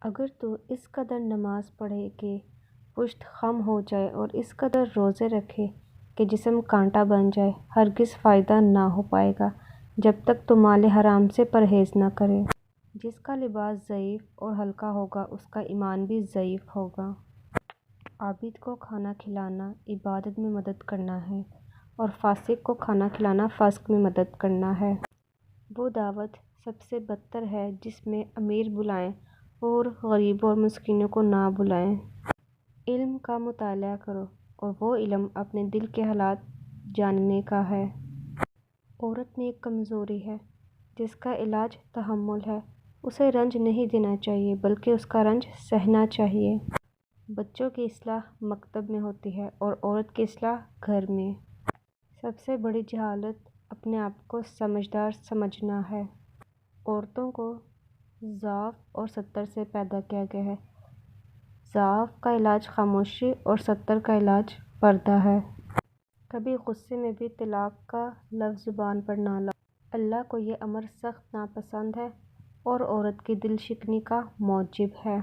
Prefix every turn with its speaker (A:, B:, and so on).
A: اگر تو اس قدر نماز پڑھے کہ پشت خم ہو جائے اور اس قدر روزے رکھے کہ جسم کانٹا بن جائے، ہرگز فائدہ نہ ہو پائے گا جب تک تو مال حرام سے پرہیز نہ کرے۔ جس کا لباس ضعیف اور ہلکا ہوگا اس کا ایمان بھی ضعیف ہوگا۔ عابد کو کھانا کھلانا عبادت میں مدد کرنا ہے اور فاسق کو کھانا کھلانا فسق میں مدد کرنا ہے۔ وہ دعوت سب سے بدتر ہے جس میں امیر بلائیں اور غریبوں اور مسکینوں کو نہ بلائیں۔ علم کا مطالعہ کرو اور وہ علم اپنے دل کے حالات جاننے کا ہے۔ عورت میں ایک کمزوری ہے جس کا علاج تحمل ہے۔ اسے رنج نہیں دینا چاہیے بلکہ اس کا رنج سہنا چاہیے۔ بچوں کی اصلاح مکتب میں ہوتی ہے اور عورت کی اصلاح گھر میں۔ سب سے بڑی جہالت اپنے آپ کو سمجھدار سمجھنا ہے۔ عورتوں کو ضعف اور ستر سے پیدا کیا گیا ہے۔ ضعف کا علاج خاموشی اور ستر کا علاج پردہ ہے۔ کبھی غصے میں بھی طلاق کا لفظ زبان پر نہ لاؤ۔ اللہ کو یہ امر سخت ناپسند ہے اور عورت کی دل شکنی کا موجب ہے۔